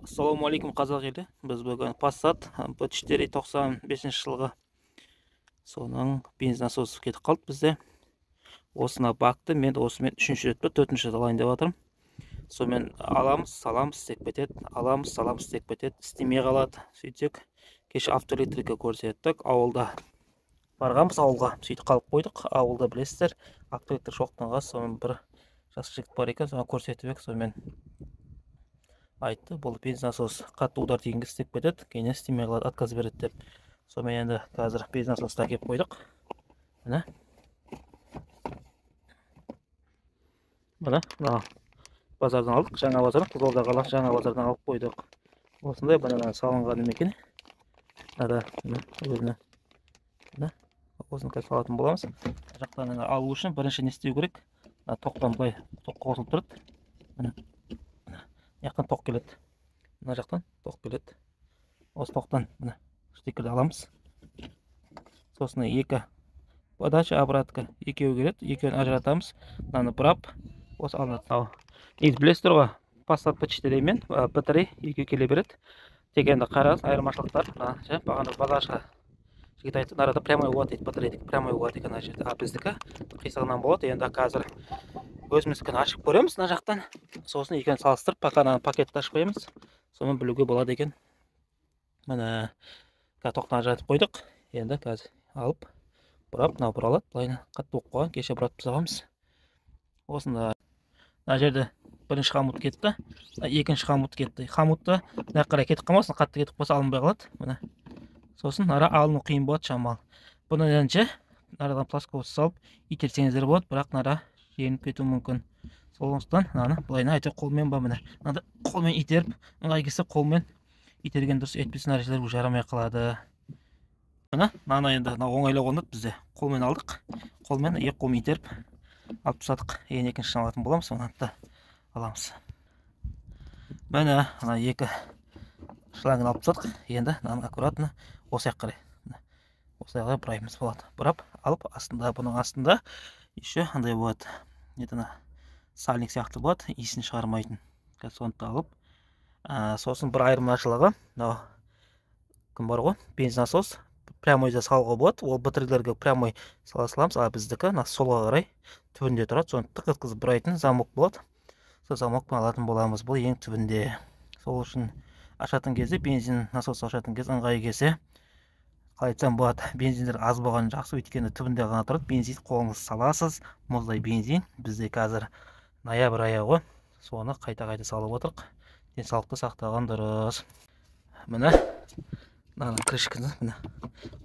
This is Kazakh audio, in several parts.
Ассалаумағалейкум қазақ елі. Біз бүгін Passat B4 95 жылғы соның бензин насосы кетіп қалды бізде. Осына бақты мен осымен 3-ші рет 4-ші рет алайын деп жатырмын. Сонымен аламыз, саламыз, істеп кетеді. Аламыз, саламыз, істеп кетеді. Істемей қалады. Сөйтсек, кеше автоэлектрика көрсеттік. Ауылда барғанбыз, ауылға сөйтіп қалып қойдық. Ауылда білесіздер, автоэлектрик жоқтыңға сонымен бір жас жігіт бар екен, соны көрсетіп ек, сонымен айтты, бұл бензин насос қатты удар тигенге істеп кетеді, кейін істемей қалады, отказ береді деп. Сонымен енді қазір бензин насосты әкеліп қойдық. Міне базардан алдық, жаңа базардан, Қызылорда қаласы жаңа базардан алып қойдық. Осындай банадан салынған екен. Өзіне осыны қазір салатын боламыз. Жақтан алу үшін бірінші не істеу керек? Тоқтан былай тоқ қосылып тұрады. Міне жақтан тоқ келеді. Мына жақтан тоқ келеді. Осы тоқтан мына штекерді аламыз. Сосын екі подача, обратка екеуі келеді. Екеуін ажыратамыз. Мынаны бұрап, осы алынады. Негізі білесіздер ғой, Passat B4 мен B3 екеуі келе береді. Тек енді қараңыз, айырмашылықтар. Бағана багажға жігіт айтты, арада прямой болады дейді, B3 прямой болады екен, біздікі қисығынан болады. Енді қазір өзіміздікін ашып көреміз мына жақтан. Сосын екеуін салыстырып, пока пакетті ашып қоямыз. Соны білуге болады екен. Міне тоқтан ажыратып қойдық. Енді қазір алып бұрап, мынау бұралады. Былайына қатты болып қойған, кеше бұратып тастағанбыз. Осында мына жерде бірінші хомут кетті, екінші хомут кетті. Хомутты мына қарай кетіп қалмасын, қатты кетіп қалса алынбай қалады. Міне. Сосын ара алыну қиын болады шамалы. Бұны енді арадан плоскосы салып итерсеңіздер болады, бірақ ара жеңіп кетуі мүмкін. Сондықтан мынаны былайына әйтеуір қолмен ба міне. Мынаны қолмен итеріп, ыңғай келсе қолмен итерген дұрыс, етпесе нәрселер жарамай қалады. Міне, мынаны енді оңайлау қонады бізде. Қолмен алдық. Қолмен екі қолмен итеріп алып тастадық. Ең екіншісін алатын боламыз, мынаны аламыз. Міне, мына екі шлангын алып тастадық. Енді мынаны аккуратно осы жаққа қарай. Осы жаққа бұраймыз болады. Бұрап алып, астында, бұның астында еще андай болады. Етіні сальник сияқты болады, иісін шығармайтын. Соны алып, сосын бір айырмашылығы, кім бар ғой, бензин насос прямойда салуға болады. Ол B3-лерге прямой сала саламыз, а біздікі солға қарай түбінде тұрады. Соны тық еткізіп бұрайтын замок болады. Сол замокпен алатын боламыз. Бұл ең түбінде. Сол үшін ашатын кезде, бензин насос ашатын кезде ыңғайы келсе, қалай айтсам болады, бензиндер аз болған жақсы, өйткені түбінде ғана тұрады. Бензин қолыңыз саласыз, мұздай бензин. Бізде қазір ноябрь айы ғой, соны қайта-қайта салып отырық. Денсаулықты сақтаған дұрыс. Міне, мынаның крышканы, міне.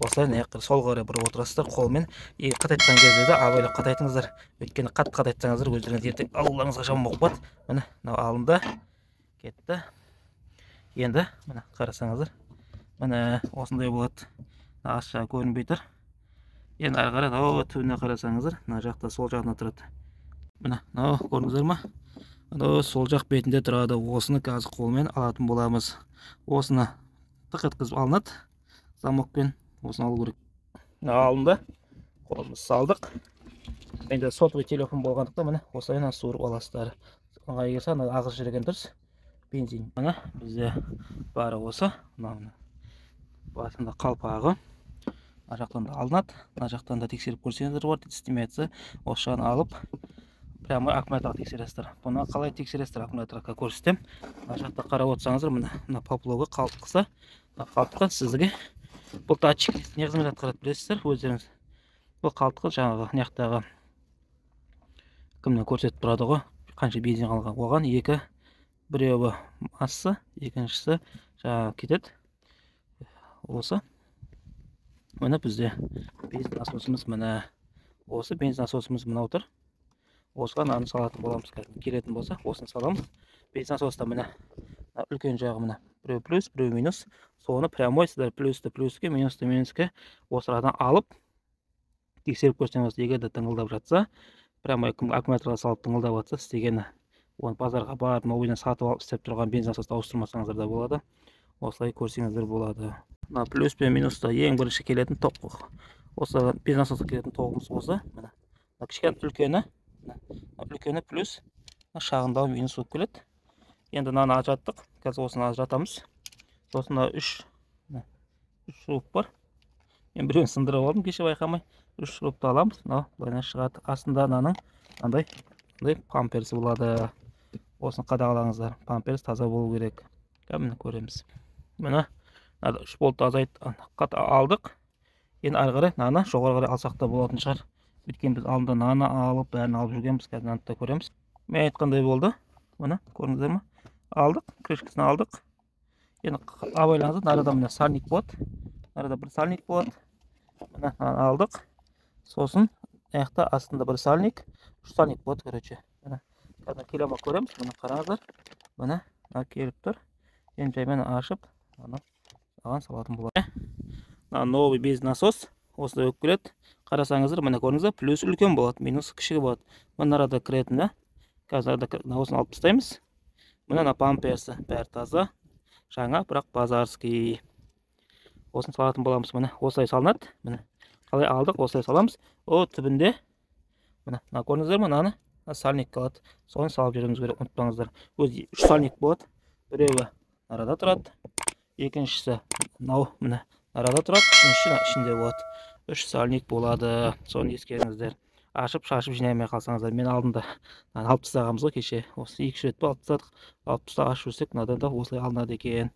Осылай сол қарай бұрып отырасыздар қолмен. Қатайтқан кезде де абайлап қатайтыңыздар. Өйткені қатты қатайтсаңыздар, өздеріңіз ертең аулаңызға жаман болып қалады. Міне, алынды, кетті. Енді, міне, қарасаңыздар. Міне, осындай болады. Аша көрінбей тұр. Енді ары қарай түбіне қарасаңыздар, мына жақта сол жағына тұрады. Міне, көрдіңіздер ма? Сол жақ бетінде тұрады. Осыны қазір қолмен алатын боламыз. Осыны тық еткізіп алынады. Замокпен осыны алу керек. Алынды. Қолымыз салдық. Енді сотовый телефон болғандықтан міне осылай суырып аласыздар. Ыңғай келсе, ағыз жүрген дұрыс. Бензин. Міне бізде бары осы. Басында қалпағы. Мына жақтан да алынады. Мына жақтан да тексеріп көрсеңіздер бар. Стимация. Осы жағын алып, прямо аккумуляторға тексересіздер. Бұны қалай тексересіздер аккумуляторға көрсетем. Мына жақта қарап отырсаңыздар, мына поплавы қалтқысы. Қалтқы сізге бұл датчик не қызмет атқарады білесіздер өздеріңіз. Бұл қалтқы жаңағы неқтағы кімнен көрсетіп тұрады ғой, қанша бензин қалған. Оған екі, біреуі массы, екіншісі жаңағы кетеді. Осы. Міне бізде бензин насосымыз міне. Осы бензин насосымыз мынау тұр. Осыған аны салатын боламыз. Келетін болса, осыны саламыз. Бензин насоста міне үлкен жағы міне. Біреу плюс, біреу минус. Соны прямой сіздер плюсті плюске, минусты минуске осы арадан алып тексеріп көрсеңіз, егер де тыңылдап жатса, прямой аккумуляторға салып тыңылдап жатса, істегені оны базарға барып, ойынан сатып алып істеп тұрған бензин насосты ауыстырмасаңыздар да болады. Осылай көрсеңіздер болады. Плюс пен минуста ең бірінші келетін тоқ. Осы бензин насосқа келетін тоғымыз осы. Кішкене үлкені плюс, шағындау минус болып келеді. Енді мынаны ажыраттық. қазір осыны ажыратамыз. Сосын 3 шуруп бар. Мен біреуін сындырып алдым кеше байқамай. 3 шурупты аламыз. Мынау былайынан шығады. Астында мынаның мынандай памперсі болады. Осыны қадағалаңыздар. Памперс таза болу керек. Міне көреміз. Міне 3 болтты алдық. Енді ары қарай мынаны жоғары қарай алсақ та болатын шығар. Өйткені біз алдында мынаны алып, бәрін алып жүргенбіз. Қазір мынаны да көреміз. Мен айтқандай болды. Міне көрдіңіздер ме? Алдық, крышкасын алдық. Енді абайлаңыздар, нарада міне сальник болады. Нарада бір сальник болады. Міне алдық. Сосын аяқта астында бір сальник, 3 сальник болады, короче. Міне қазір келема көреміз. Міне қараңыздар. Міне келіп тұр. Енді жаймен ашып, саған салатын болады. Новый без насос. Осылай өп келеді. Қарасаңыздар, міне көрдіңіздер, плюс үлкен болады, минус кішігі болады. Мына арада кіретін, қазір осыны алып тастаймыз. Мына памперсі бәрі таза, жаңа, бірақ базарский. Осыны салатын боламыз. Міне осылай салынады. Міне қалай алдық, осылай саламыз. О түбінде міне көрдіңіздер ме, мынаны сальник қалады. Соны салып жүреміз керек, ұмытпаңыздар. Өзі 3 сальник болады. Біреуі арада тұрады, екіншісі міне арада тұрады, үшіншісі ішінде болады. 3 сальник болады. Соны ескеріңіздер. Ашып шашып жинамай қалсаңыздар. Мен алдында алып тастағанбыз ғой кеше. Осы 2 рет алып тастадық. Алып тастап ашып жүрсек, мынадан да осылай алынады екен.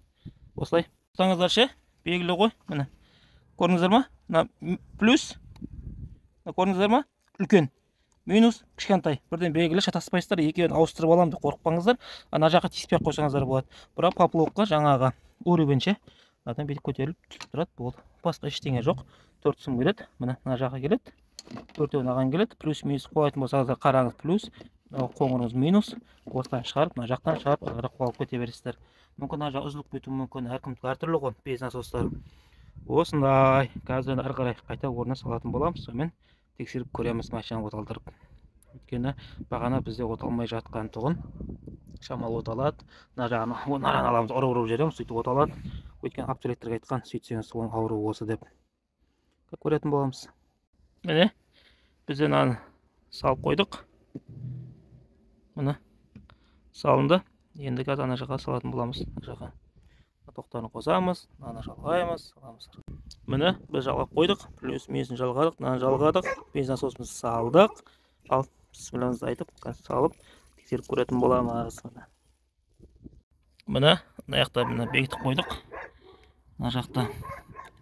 Осылай. Ұстаңыздар ше, белгілі ғой. Міне көрдіңіздер ме? Мына плюс. Көрдіңіздер ме? Үлкен. Минус кішкентай. Бірден белгілі, шатаспайсыздар. Екеуін ауыстырып аламын деп қорықпаңыздар. Ана жаққа тиіспей қойсаңыздар болады. Бірақ поплавка жаңағы уровеньше мынадан бүйтіп көтеріліп тұрады, болды. Басқа ештеңе жоқ. 4 сым келеді. Мына жаққа келеді. 4-еуін аған келеді. Плюс минус қоятын болсаңыздар, қараңыз плюс, қоңырыңыз минус. Осылай шығарып, мына жақтан шығарып, ары қуалып кете бересіздер. Мүмкін мына жақ үзіліп кетуі мүмкін. Әркімдікі әртүрлі ғой, без насостар. Осындай. Қазір ары қарай қайта орнына салатын боламыз. Сонымен тексеріп көреміз машинаны оталдырып. Өйткені бағана бізде оталмай жатқан тұғын шамалы оталады. Мына жағын аламыз, ұрып жүреміз, сөйтіп оталады. Өйткені автоэлектрик айтқан, сөйтсеңіз соның ауруы осы деп көретін боламыз. Міне біз мынаны салып қойдық. Міне салынды. Енді қазір ана жаққа салатын боламыз. Тоқтарын қосамыз, мынаны жалғаймыз, саламыз. Міне біз жалғап қойдық. Плюс минусын жалғадық, мынаны жалғадық. Без насосымызды салдық. Ал бисмиллахымызды айтып, салып тексеріп көретін боламыз. Міне мына жақта бекітіп қойдық. Мына жақта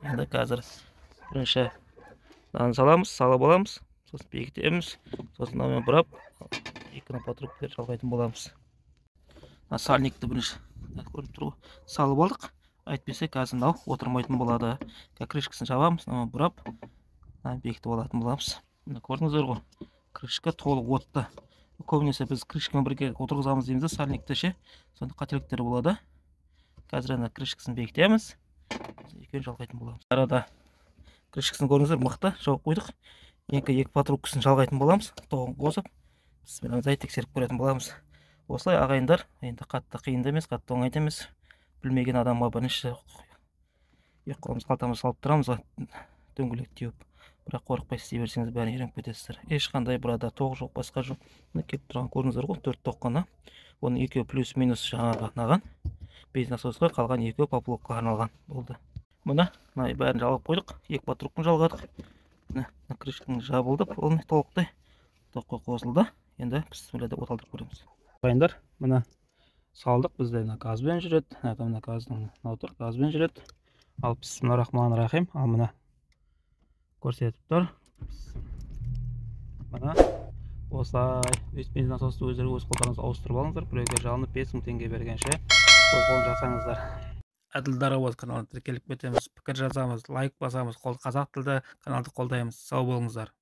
енді қазір бірінші мынаны саламыз, салып аламыз, сосын бекітеміз, сосын мынамен бұрап екіні патрубкілер жалғайтын боламыз. Сальникті бірінші көріп тұру салып алдық. Әйтпесе қазір мынау отырмайтын болады. Крышкасын жабамыз, мынамен бұрап бекітіп алатын боламыз. Көрдіңіздер ғой, крышка толық отты. Көбінесе біз крышкамен бірге отырғызамыз дейміз, сальникті ше, сонда қателіктер болады. Қазір ана крышкасын бекітеміз, екеуін жалғайтын боламыз. Арада крышкасын көрдіңіздер, мықты жауып қойдық. Екі патрубкасын жалғайтын боламыз, тоғын қосып, бисмиллахымызды тексеріп көретін боламыз. Осылай ағайындар, енді қатты қиынды емес, қатты оңайда емес. Білмеген адамға бірінші қолымыз қалтамыз салып тұрамыз, дөңгелек теуіп. Бірақ қорықпай істей берсеңіз бәрін үйреніп кетесіздер. Ешқандай burada тоқ жоқ, басқа жоқ. Мына келіп тұрған көрдіңіздер ғой, 4 тоқ қана. Оның екеуі плюс минус жаңағы арналған. Без насосқа қалған екеуі поплавкаға арналған болды. Мына бәрін жалғап қойдық, 2 патрубканы жалғадық. Мына крышканың жабылды, толықтай тоққа қосылды. Енді бисмилlah деп оталдырып көреміз. Ағайындар, мына салдық, бізде газбен жүреді. Мына газдың тұр, газбен жүреді. Ал бисмиллахиррахманиррахим. Ал мына көрсетіп тұр. Мына осылай без насосты өздері өз қолдарыңызға ауыстырып алыңыздар. Біреуге жалынып 5000 теңге бергенше өз қолын жасаңыздар. Әділ Дарабоз каналына тіркеліп кетеміз, пікір жазамыз, лайк басамыз, қазақ тілді каналды қолдаймыз. Сау болыңыздар.